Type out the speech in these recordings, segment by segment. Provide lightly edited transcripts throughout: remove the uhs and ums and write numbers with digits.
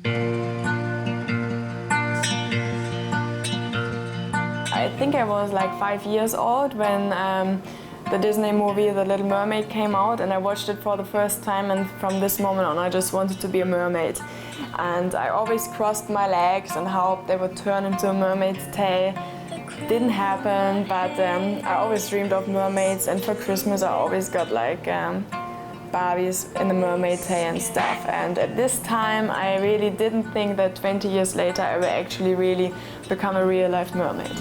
I think I was like 5 years old when the Disney movie The Little Mermaid came out, and I watched it for the first time, and from this moment on I just wanted to be a mermaid. And I always crossed my legs and hoped they would turn into a mermaid's tail. Didn't happen, but I always dreamed of mermaids, and for Christmas I always got like Barbies in the mermaid tail and stuff. And at this time I really didn't think that 20 years later I will actually really become a real-life mermaid.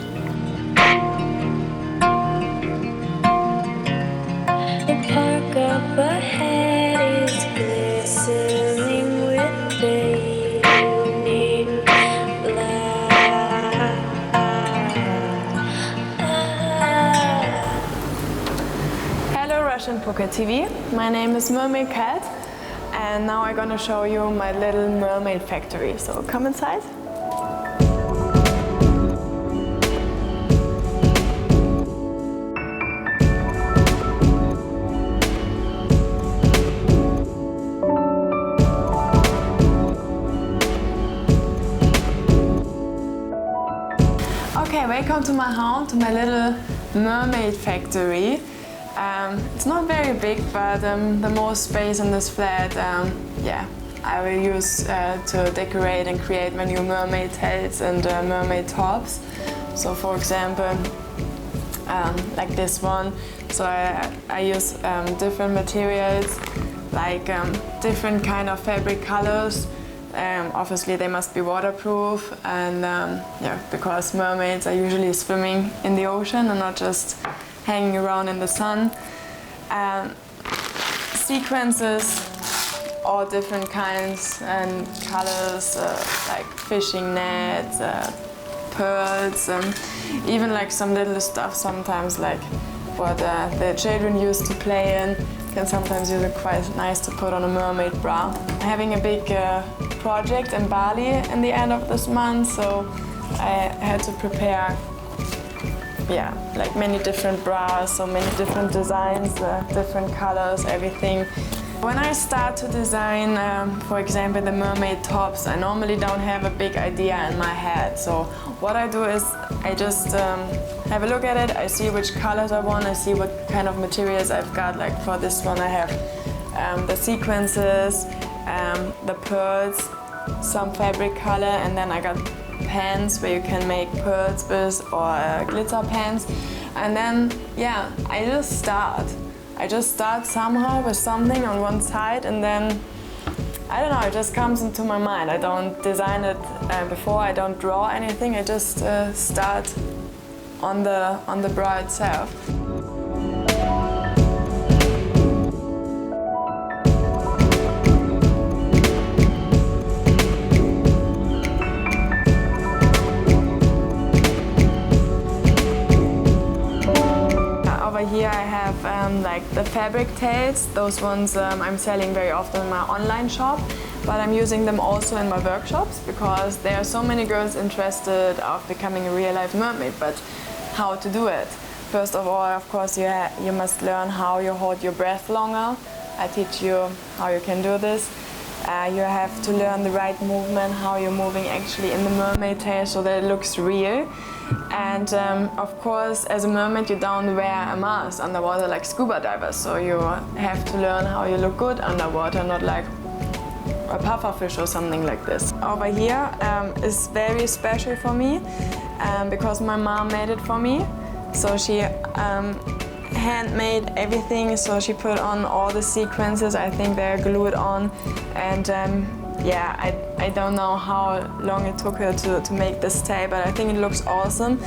The park up ahead is glistening with baby light. Hello Russian Pocket TV, my name is Mermaid Cat, and now I'm gonna show you my little mermaid factory. So come inside. Okay, welcome to my home, to my little mermaid factory. It's not very big, but the most space in this flat, yeah, I will use to decorate and create my new mermaid tails and mermaid tops. So for example, like this one, so I use different materials, like different kind of fabric colors. Obviously they must be waterproof, and yeah, because mermaids are usually swimming in the ocean and not just hanging around in the sun. Sequences, all different kinds and colors, like fishing nets, pearls, even like some little stuff sometimes, like what the children used to play in. Can sometimes use it quite nice to put on a mermaid bra. Having a big project in Bali in the end of this month, so I had to prepare, yeah, like many different bras, so many different designs, different colors, everything. When I start to design, for example, the mermaid tops, I normally don't have a big idea in my head. So what I do is I just have a look at it, I see which colors I want, I see what kind of materials I've got. Like for this one I have the sequences, the pearls, some fabric color, and then I got pants where you can make pearls with, or glitter pants. And then, yeah, I just start somehow with something on one side, and then, I don't know, it just comes into my mind. I don't design it before, I don't draw anything, I just start on the bra itself. Here I have like the fabric tails. Those ones I'm selling very often in my online shop, but I'm using them also in my workshops because there are so many girls interested of becoming a real-life mermaid, but how to do it? First of all, of course, you must learn how you hold your breath longer. I teach you how you can do this. You have to learn the right movement, how you're moving actually in the mermaid tail so that it looks real. And of course, as a mermaid, you don't wear a mask underwater like scuba divers, so you have to learn how you look good underwater, not like a pufferfish or something like this. Over here is very special for me because my mom made it for me. So she handmade everything, so she put on all the sequences. I think they're glued on, and yeah, I don't know how long it took her to make this tail, but I think it looks awesome.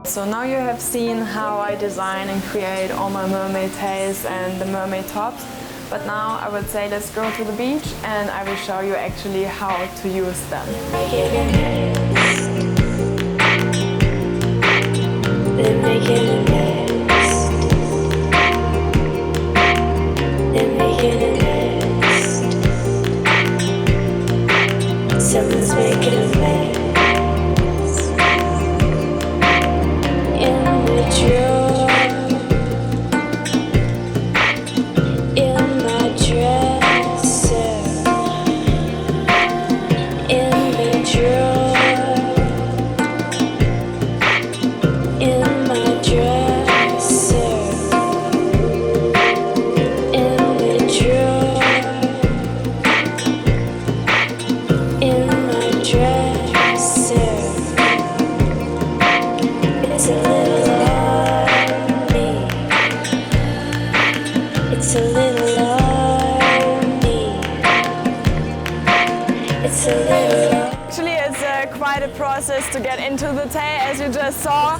So now you have seen how I design and create all my mermaid tails and the mermaid tops. But now I would say let's go to the beach and I will show you actually how to use them. They're making a mess. They're making just to get into the tail, as you just saw.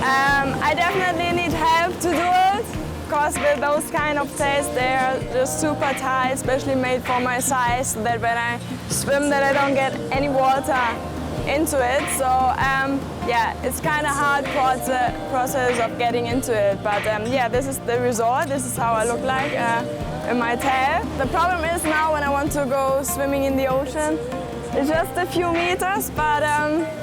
I definitely need help to do it, because with those kind of tails, they're just super tight, especially made for my size, so that when I swim, that I don't get any water into it. So yeah, it's kind of hard process of getting into it. But yeah, this is the result. This is how I look like in my tail. The problem is now when I want to go swimming in the ocean, it's just a few meters, but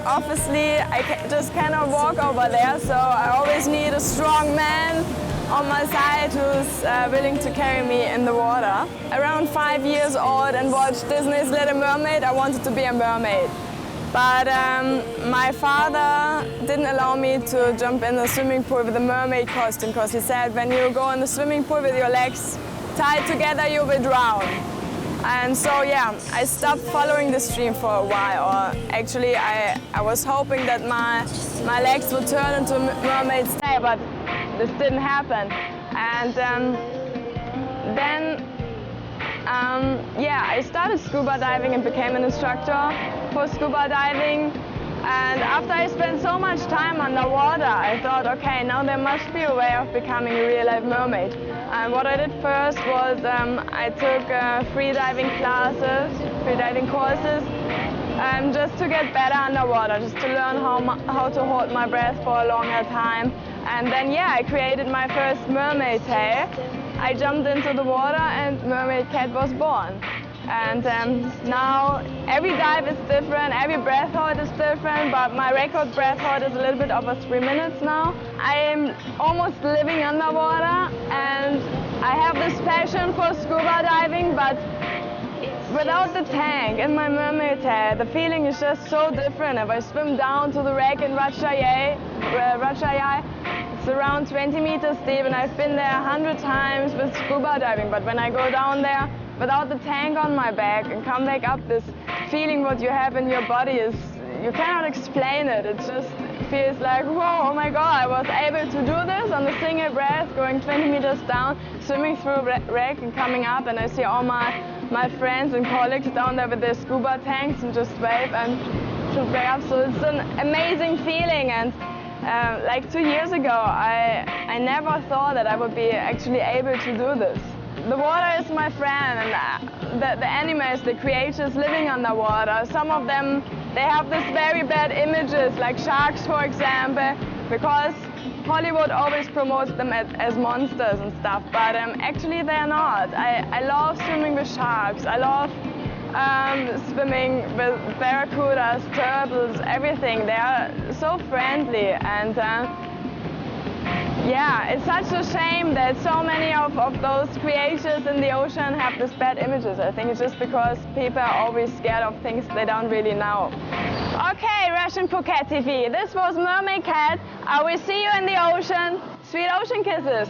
obviously I just cannot walk over there, so I always need a strong man on my side who's willing to carry me in the water. Around 5 years old and watched Disney's Little Mermaid, I wanted to be a mermaid. But my father didn't allow me to jump in the swimming pool with a mermaid costume, because he said when you go in the swimming pool with your legs tied together, you will drown. And so yeah, I stopped following the stream for a while. Or actually, I was hoping that my legs would turn into mermaid's tail, but this didn't happen. And then yeah, I started scuba diving and became an instructor for scuba diving. And after I spent so much time underwater, I thought, okay, now there must be a way of becoming a real-life mermaid. And what I did first was I took free diving courses, just to get better underwater, just to learn how to hold my breath for a longer time. And then, yeah, I created my first mermaid tail. I jumped into the water and Mermaid Cat was born. And now every dive is different, every breath hold is different, but my record breath hold is a little bit over 3 minutes now. I am almost living underwater, and I have this passion for scuba diving, but without the tank in my mermaid tail, the feeling is just so different. If I swim down to the wreck in Ratchayai, it's around 20 meters deep, and I've been there 100 times with scuba diving, but when I go down there without the tank on my back and come back up, this feeling what you have in your body is, you cannot explain it. It just feels like, whoa, oh my God, I was able to do this on a single breath, going 20 meters down, swimming through a wreck and coming up, and I see all my friends and colleagues down there with their scuba tanks and just wave and shoot back up. So it's an amazing feeling. And like 2 years ago, I never thought that I would be actually able to do this. The water is my friend, and the animals, the creatures living underwater, some of them, they have this very bad images, like sharks, for example, because Hollywood always promotes them as monsters and stuff, but actually they're not. I love swimming with sharks. I love swimming with barracudas, turtles, everything. They are so friendly, and yeah, it's such a shame that so many of those creatures in the ocean have this bad images. I think it's just because people are always scared of things they don't really know. Okay, Russian Phuket TV, this was Mermaid Cat. I will see you in the ocean. Sweet ocean kisses.